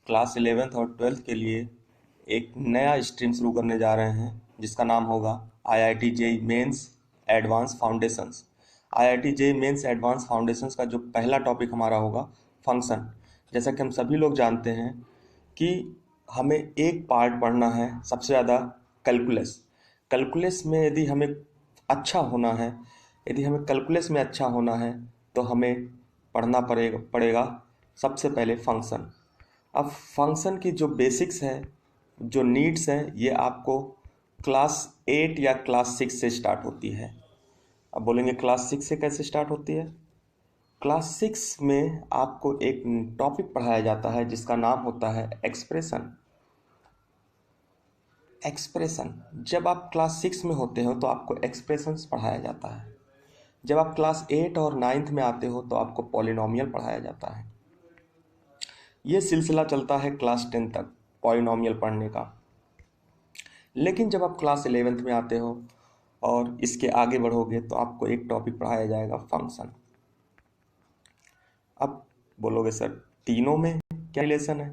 Class 11th और 12th के लिए एक नया स्ट्रीम शुरू करने जा रहे हैं जिसका नाम होगा IIT JEE mains advanced foundations. IIT JEE mains advanced foundations का जो पहला टॉपिक हमारा होगा फंक्शन। जैसा कि हम सभी लोग जानते हैं कि हमें एक पार्ट पढ़ना है सबसे ज़्यादा कैलकुलस। कैलकुलस में यदि हमें अच्छा होना है, यदि हमें कैलकुलस में अच्छा होना है तो हमें पढ़ना पड़ेगा सबसे पहले फंक्शन। अब फंक्शन की जो बेसिक्स है, जो नीड्स हैं, ये आपको क्लास 8 या क्लास 6 से स्टार्ट होती है। अब बोलेंगे क्लास 6 से कैसे स्टार्ट होती है? क्लास 6 में आपको एक टॉपिक पढ़ाया जाता है जिसका नाम होता है एक्सप्रेशन। एक्सप्रेशन, जब आप क्लास 6 में होते हो तो आपको एक्सप्रेशंस पढ़ाया जाता है। जब आप क्लास 8 और 9th में आते हो तो आपको पॉलिनोमियल पढ़ाया जाता है। ये सिलसिला चलता है क्लास 10 तक पॉलिनोमियल पढ़ने का। लेकिन जब आप क्लास 11th में आते हो और इसके आगे बढ़ोगे तो आपको एक टॉपिक पढ़ाया जाएगा फंक्शन। अब बोलोगे सर तीनों में क्या रिलेशन है?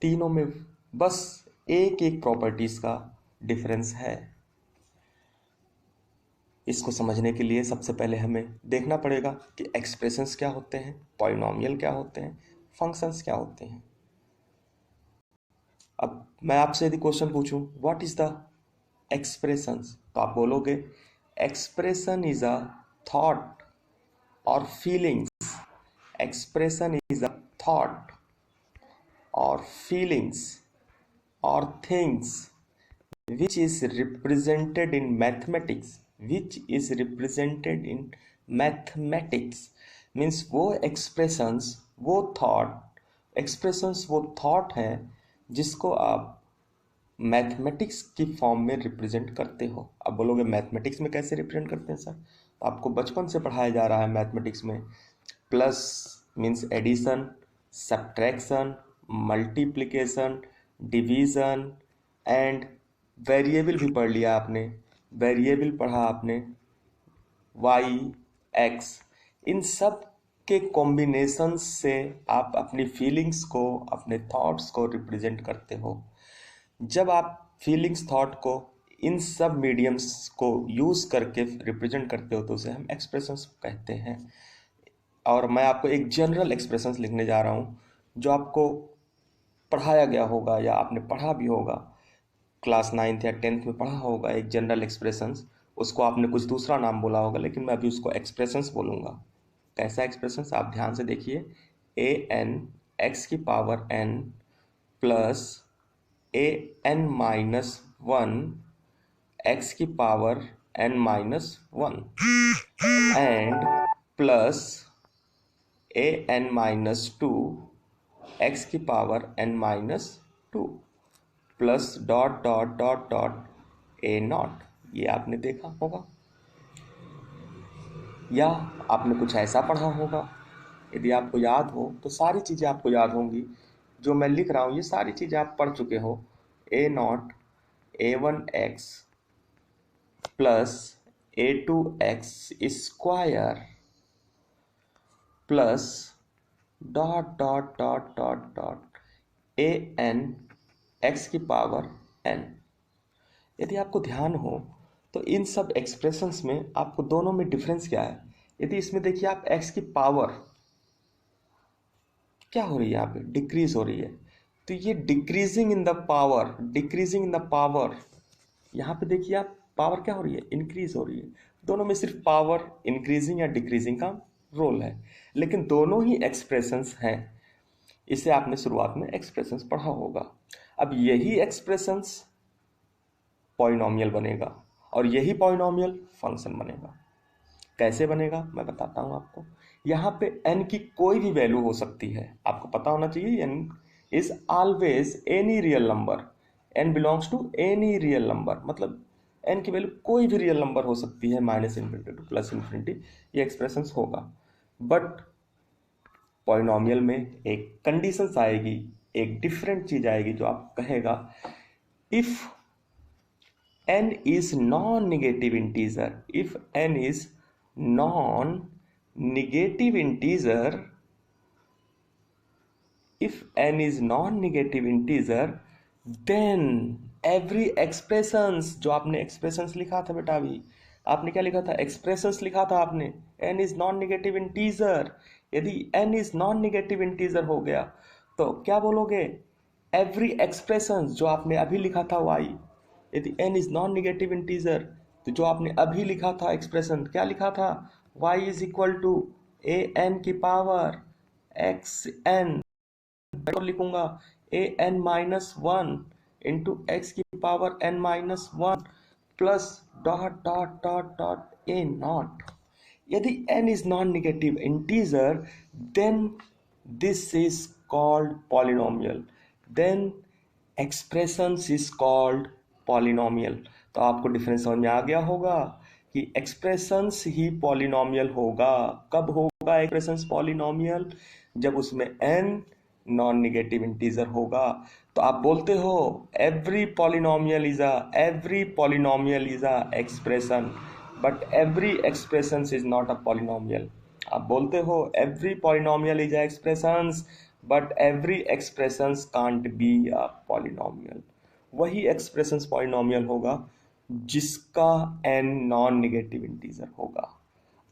तीनों में बस एक एक प्रॉपर्टीज का डिफरेंस है। इसको समझने के लिए सबसे पहले हमें देखना पड़ेगा कि एक्सप्रेशंस क्या होते हैं, पॉलिनोमियल क्या होते हैं, फंक्शंस क्या होते हैं। अब मैं आपसे यदि क्वेश्चन पूछूं व्हाट इज द एक्सप्रेशंस, तो आप बोलोगे एक्सप्रेशन इज अ थॉट और feelings. Expression is a thought और फीलिंग्स और things which is represented in mathematics, which is represented in mathematics means वो expressions, वो thought expressions, वो thought है जिसको आप मैथमेटिक्स की फॉर्म में रिप्रेजेंट करते हो। अब बोलोगे मैथमेटिक्स में कैसे रिप्रेजेंट करते हैं सर? तो आपको बचपन से पढ़ाया जा रहा है मैथमेटिक्स में plus means addition, subtraction, multiplication, division and variable भी पढ़ लिया आपने। वेरिएबल पढ़ा आपने, वाई, एक्स, इन सब के कॉम्बिनेशन से आप अपनी फीलिंग्स को, अपने थॉट्स को रिप्रेजेंट करते हो। जब आप फीलिंग्स, थॉट को इन सब मीडियम्स को यूज़ करके रिप्रेजेंट करते हो तो उसे हम एक्सप्रेशंस कहते हैं। और मैं आपको एक जनरल एक्सप्रेशंस लिखने जा रहा हूँ जो आपको पढ़ाया गया होगा या आपने पढ़ा भी होगा, क्लास 9th या 10th में पढ़ा होगा एक जनरल एक्सप्रेशंस। उसको आपने कुछ दूसरा नाम बोला होगा लेकिन मैं अभी उसको एक्सप्रेशंस बोलूँगा। कैसा एक्सप्रेशंस, आप ध्यान से देखिए। ए एन एक्स की power n plus a n minus one x की power n minus one and plus a n minus two x की power n minus two plus dot dot dot dot a naught. ये आपने देखा होगा या आपने कुछ ऐसा पढ़ा होगा। यदि आपको याद हो तो सारी चीज़ें आपको याद होंगी। जो मैं लिख रहा हूँ ये सारी चीज़ें आप पढ़ चुके हो। A naught a one x plus a two x square plus dot dot dot dot dot a n x की पावर एन। यदि आपको ध्यान हो तो इन सब एक्सप्रेशंस में आपको दोनों में डिफरेंस क्या है? यदि इसमें देखिए आप एक्स की पावर क्या हो रही है, यहाँ पे डिक्रीज हो रही है, तो ये decreasing in the power, decreasing in the power. यहाँ पे देखिए आप पावर क्या हो रही है, इंक्रीज हो रही है। दोनों में सिर्फ पावर इंक्रीजिंग या डिक्रीजिंग का रोल है, लेकिन दोनों ही एक्सप्रेशंस हैं। इसे आपने शुरुआत में एक्सप्रेशंस पढ़ा होगा। अब यही एक्सप्रेशंस पॉलिनोमियल बनेगा और यही पॉलिनोमियल फंक्शन बनेगा। कैसे बनेगा मैं बताता हूँ आपको। यहाँ पे n की कोई भी वैल्यू हो सकती है, आपको पता होना चाहिए n is always any real number. n belongs to any real number, मतलब n की वैल्यू कोई भी रियल नंबर हो सकती है, minus infinity to plus infinity, ये एक्सप्रेशंस होगा। बट पॉलिनोमियल में एक कंडीशंस आएगी, एक डिफरेंट चीज आएगी जो आप कहेगा if n is non-negative integer, if n is non-negative integer if n is non-negative integer, then every expressions, जो आपने expressions लिखा था बेटा, अभी आपने क्या लिखा था, expressions लिखा था आपने, n is non-negative integer, यदि n is non-negative integer हो गया तो क्या बोलोगे, every expressions जो आपने अभी लिखा था y, यदि n is non-negative integer तो जो आपने अभी लिखा था expression क्या लिखा था, y is equal to a n की पावर x n, और लिखूंगा a n minus one into x की power n minus one plus dot dot dot dot a naught. यदि n is non-negative integer, then this is called polynomial. Then expressions is called polynomial. तो आपको difference समझ में आ गया होगा कि expressions ही polynomial होगा. कब होगा एक्सप्रेशंस पॉलिनोमियल, जब उसमें n नॉन निगेटिव इंटीजर होगा. तो आप बोलते हो every polynomial is a expression, but every expression is not a polynomial. आप बोलते हो every polynomial is a expressions, but every expressions can't be a polynomial. वही एक्सप्रेशंस पॉलिनोमियल होगा जिसका n नॉन निगेटिव इंटीजर होगा.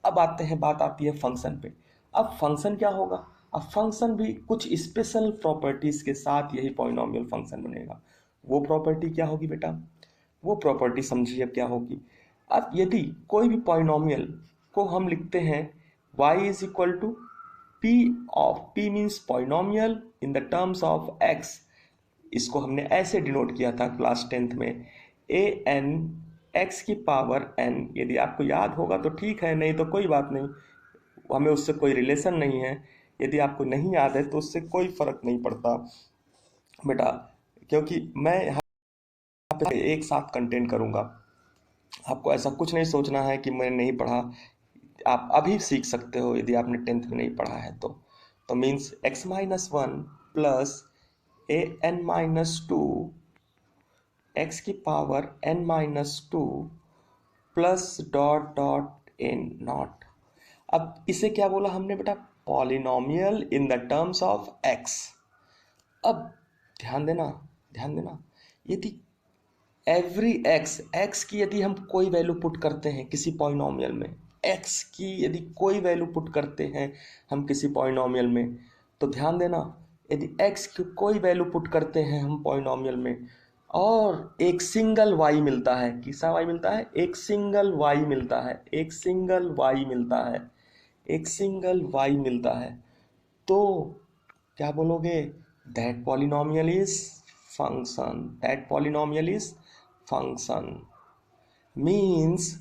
अब आते हैं, बात आती है फंक्शन पे. अब फंक्शन क्या होगा, अब फंक्शन भी कुछ स्पेशल प्रॉपर्टीज के साथ यही पॉलिनोमियल फंक्शन बनेगा. वो प्रॉपर्टी क्या होगी बेटा, वो प्रॉपर्टी समझिए अब क्या होगी. अब यदि कोई भी पॉलिनोमियल को हम लिखते हैं y is equal to p of p means polynomial in the terms of x. इसको हमने ऐसे डिनोट किया था क्लास 10th में, ए एन एक्स की पावर n. यदि आपको याद होगा तो ठीक है, नहीं तो कोई बात नहीं, हमें उससे कोई रिलेशन नहीं है. यदि आपको नहीं याद है तो उससे कोई फर्क नहीं पड़ता बेटा, क्योंकि मैं यहाँ पे एक साथ कंटेंट करूँगा. आपको ऐसा कुछ नहीं सोचना है कि मैंने नहीं पढ़ा, आप अभी सीख सकते हो यदि आपने 10th में नहीं पढ़ा है तो means x minus one plus a n minus two x की power n minus two plus dot dot n naught. अब इसे क्या बोला हमने बेटा, polynomial in the terms of x. अब ध्यान देना, यदि एवरी x की यदि हम कोई वैल्यू पुट करते हैं किसी पॉलिनोमियल में, x की यदि कोई वैल्यू पुट करते हैं हम किसी पॉलिनोमियल में, तो ध्यान देना, यदि x की कोई वैल्यू पुट करते हैं हम पॉलिनोमियल में और एक सिंगल y मिलता है, किसा y मिलता है, एक सिंगल y मिलता है, एक सिंगल y मिलता है, एक सिंगल y मिलता है, तो क्या बोलोगे, that polynomial is function. That polynomial is function means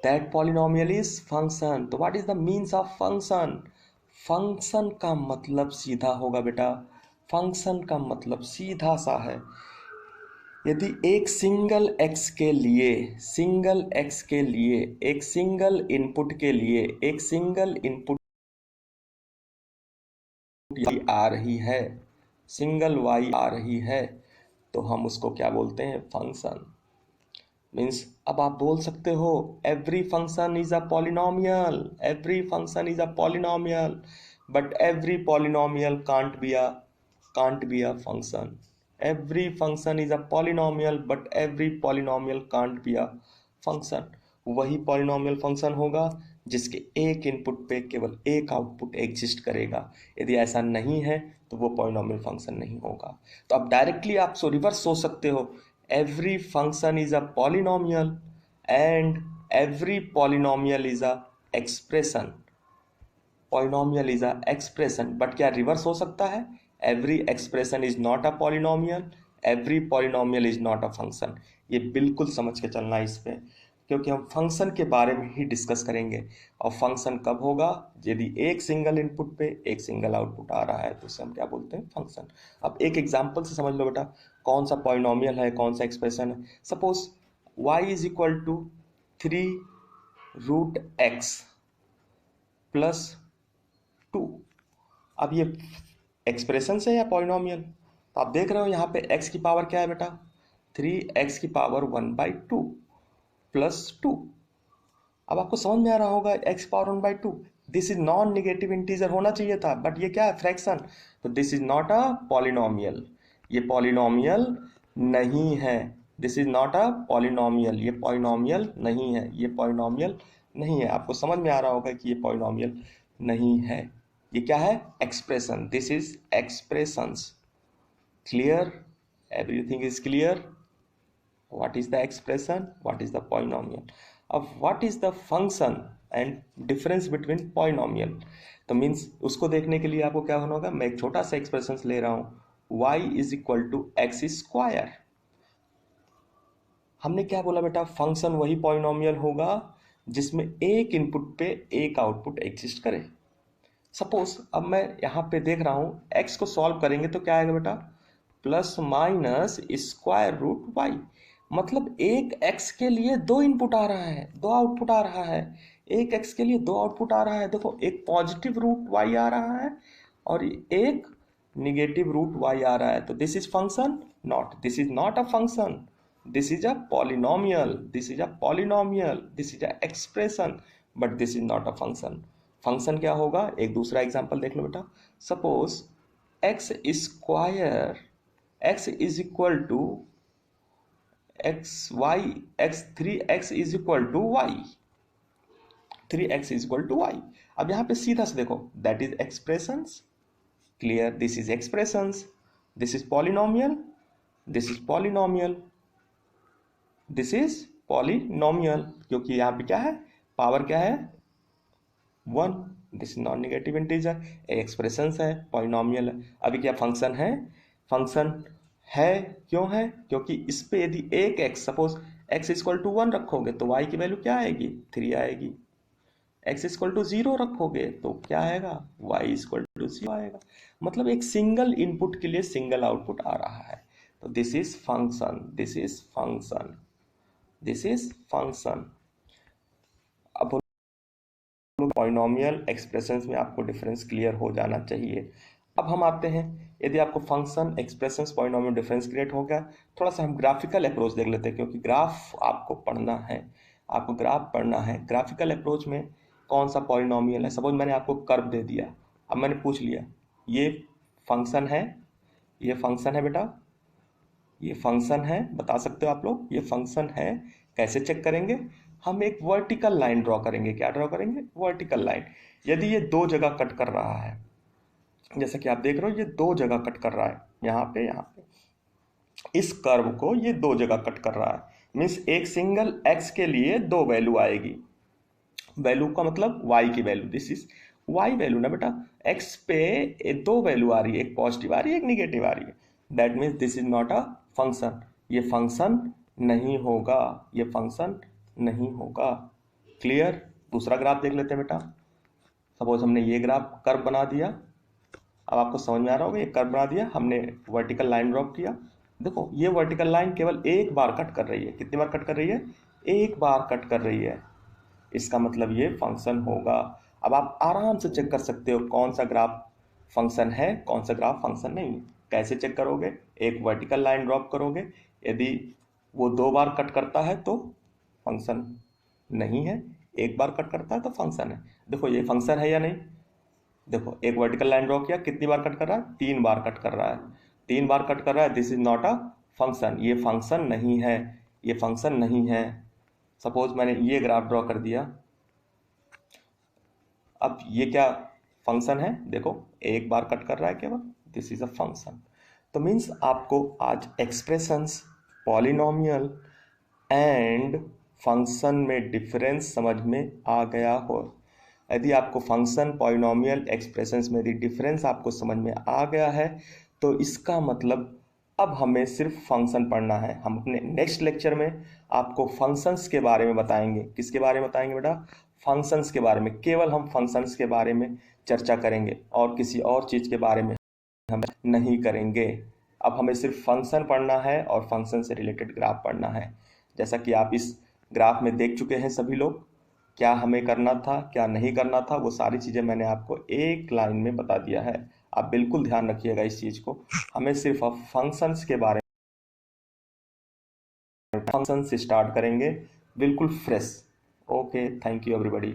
that polynomial is function. तो what is the means of function? Function का मतलब सीधा होगा बेटा, फंक्शन का मतलब सीधा सा है. यदि एक सिंगल x के लिए, एक सिंगल इनपुट के लिए एक सिंगल इनपुट आ रही है, सिंगल y आ रही है, तो हम उसको क्या बोलते हैं, फंक्शन. मीन्स अब आप बोल सकते हो every function is a polynomial, every function is a polynomial, but every polynomial can't be a function. Every function is a polynomial but every polynomial can't be a function. वही polynomial function होगा जिसके एक input पे केवल एक output exist करेगा. यदि ऐसा नहीं है तो वो पॉलिनोमियल फंक्शन नहीं होगा. तो अब डायरेक्टली आप रिवर्स सोच सकते हो, every function is a polynomial and every polynomial is a expression. Polynomial is a expression, but क्या रिवर्स हो सकता है, every expression is not a polynomial, every polynomial is not a function. ये बिल्कुल समझ के चलना है इस पे, क्योंकि हम फंक्शन के बारे में ही डिस्कस करेंगे. और फंक्शन कब होगा, यदि एक सिंगल इनपुट पे एक सिंगल आउटपुट आ रहा है तो उसे हम क्या बोलते हैं, फंक्शन. अब एक एग्जांपल से समझ लो बेटा कौन सा पॉलिनोमियल है, कौन सा एक्सप्रेशन है. Suppose y is equal to 3√x plus 2. अब ये एक्सप्रेशन है या पॉलिनोमियल, तो आप देख रहे हो यहाँ पे x की पावर क्या है बेटा, 3x की पावर 1/2 प्लस 2. अब आपको समझ में आ रहा होगा x power 1/2, this is non negative integer होना चाहिए था, बट ये क्या है, फ्रैक्शन। तो this is not a polynomial, ये पॉलिनोमियल नहीं है। This is not a polynomial, ये पॉलिनोमियल नहीं है, ये पॉलिनोमियल नहीं है। आपको समझ में आ रहा होगा कि ये पॉलिनोमियल नहीं है। ये क्या है, expression, this is expressions. Clear, everything is clear. What is the expression, what is the polynomial? अब what is the function and difference between polynomial? तो मीन्स उसको देखने के लिए आपको क्या होना होगा, मैं एक छोटा सा एक्सप्रेशन ले रहा हूं, y is equal to x square. हमने क्या बोला बेटा, फंक्शन वही पॉलिनोमियल होगा जिसमें एक इनपुट पे एक आउटपुट एग्जिस्ट करे। सपोज अब मैं यहाँ पे देख रहा हूँ, x को सॉल्व करेंगे तो क्या आएगा बेटा, plus minus square root y. मतलब एक x के लिए दो इनपुट आ रहा है, दो आउटपुट आ रहा है। एक x के लिए दो आउटपुट आ रहा है। देखो, एक पॉजिटिव रूट y आ रहा है और एक निगेटिव रूट y आ रहा है। तो this is function, not, this is not a function, this is a polynomial, this is a polynomial, this is a expression, but this is not a function. Function क्या होगा, एक दूसरा example देख लो बेटा। Suppose x square, x is equal to x y, x 3x is equal to y, 3x is equal to y. अब यहां पे सीधा से देखो, that is expressions. Clear, this is expressions, this is polynomial, this is polynomial, this is polynomial, क्योंकि यहां पे क्या है, पावर क्या है, 1। This non negative integer, expressions है, पॉलिनोमियल है। अभी क्या फंक्शन है, फंक्शन है, क्यों है, क्योंकि इस पे यदि एक x, suppose x equal to 1 रखोगे तो वाई की वैल्यू क्या आएगी, 3 आएगी। एक्स इक्वल टू 0 रखोगे तो क्या आएगा, वाई इक्वल टू 0 आएगा। मतलब एक सिंगल इनपुट के लिए सिंगल आउटपुट आ रहा है। तो this is function, this is function, this is function. अब पॉलिनोमियल एक्सप्रेशंस में आपको डिफरेंस क्लियर हो जाना चाहिए। अब हम आते हैं, यदि आपको function, expressions, polynomial difference create हो गया, थोड़ा सा हम ग्राफिकल अप्रोच देख लेते हैं, क्योंकि ग्राफ आपको पढ़ना है, आपको ग्राफ पढ़ना है। ग्राफिकल अप्रोच में कौन सा पॉलिनोमियल है, सपोज मैंने आपको कर्व दे दिया, अब मैंने पूछ लिया ये फंक्शन है, ये फंक्शन है बेटा, ये फंक्शन है, बता सकते हो आप लोग ये फंक्शन है। कैसे चेक करेंगे, हम एक वर्टिकल लाइन ड्रॉ करेंगे। क्या ड्रॉ करेंगे, वर्टिकल लाइन। यदि ये दो जगह कट कर रहा है, जैसा कि आप देख रहे हो ये दो जगह कट कर रहा है, यहाँ पे, यहाँ पे, इस कर्व को ये दो जगह कट कर रहा है, मीन्स एक सिंगल एक्स के लिए दो वैल्यू आएगी। वैल्यू का मतलब वाई की value, this is y value ना बेटा। एक्स पे दो वैल्यू आ रही है, एक पॉजिटिव आ रही है, एक निगेटिव आ रही है। That means this is not a function, ये फंक्शन नहीं होगा, ये फंक्शन नहीं होगा। क्लियर, दूसरा ग्राफ देख लेते हैं बेटा। सपोज हमने ये ग्राफ कर्व बना दिया, अब आपको समझ में आ रहा होगा, ये कर्व बना दिया हमने, वर्टिकल लाइन ड्रॉ किया। देखो ये वर्टिकल लाइन केवल एक बार कट कर रही है, कितनी बार कट कर रही है, एक बार कट कर रही है। इसका मतलब ये फंक्शन होगा। अब आप आराम से चेक कर सकते हो कौन सा ग्राफ फंक्शन है, कौन सा ग्राफ फंक्शन नहीं। कैसे चेक करोगे, एक वर्टिकल लाइन ड्रॉप करोगे, यदि वो दो बार कट करता है तो फंक्शन नहीं है, एक बार कट करता है तो फंक्शन है। देखो ये फंक्शन है या नहीं, देखो एक वर्टिकल लाइन ड्रॉ किया, कितनी बार कट कर रहा है, तीन बार कट कर रहा है, तीन बार कट कर रहा है, this is not a function, ये फंक्शन नहीं है, ये फंक्शन नहीं है। सपोज मैंने ये ग्राफ ड्रॉ कर दिया, अब ये क्या फंक्शन है, देखो एक बार कट कर रहा है केवल, दिस इज अ फंक्शन। तो मीन्स आपको आज एक्सप्रेशंस, पॉलिनोमियल एंड फंक्शन में डिफरेंस समझ में आ गया हो। यदि आपको फंक्शन, पॉलिनोमियल, एक्सप्रेशंस में यदि डिफरेंस आपको समझ में आ गया है तो इसका मतलब अब हमें सिर्फ फंक्शन पढ़ना है। हम अपने नेक्स्ट लेक्चर में आपको फंक्शंस के बारे में बताएंगे। किसके बारे में बताएंगे बेटा, फंक्शंस के बारे में। केवल हम फंक्शंस के बारे में चर्चा करेंगे और किसी और चीज़ के बारे में हम नहीं करेंगे। अब हमें सिर्फ फंक्शन पढ़ना है और फंक्शन से रिलेटेड ग्राफ पढ़ना है। जैसा कि आप इस ग्राफ में देख चुके हैं सभी लोग, क्या हमें करना था, क्या नहीं करना था, वो सारी चीज़ें मैंने आपको एक लाइन में बता दिया है। आप बिल्कुल ध्यान रखिएगा इस चीज़ को। हमें सिर्फ अब फंक्शंस के बारे में, फंक्शन से स्टार्ट करेंगे, बिल्कुल fresh. Okay, thank you everybody.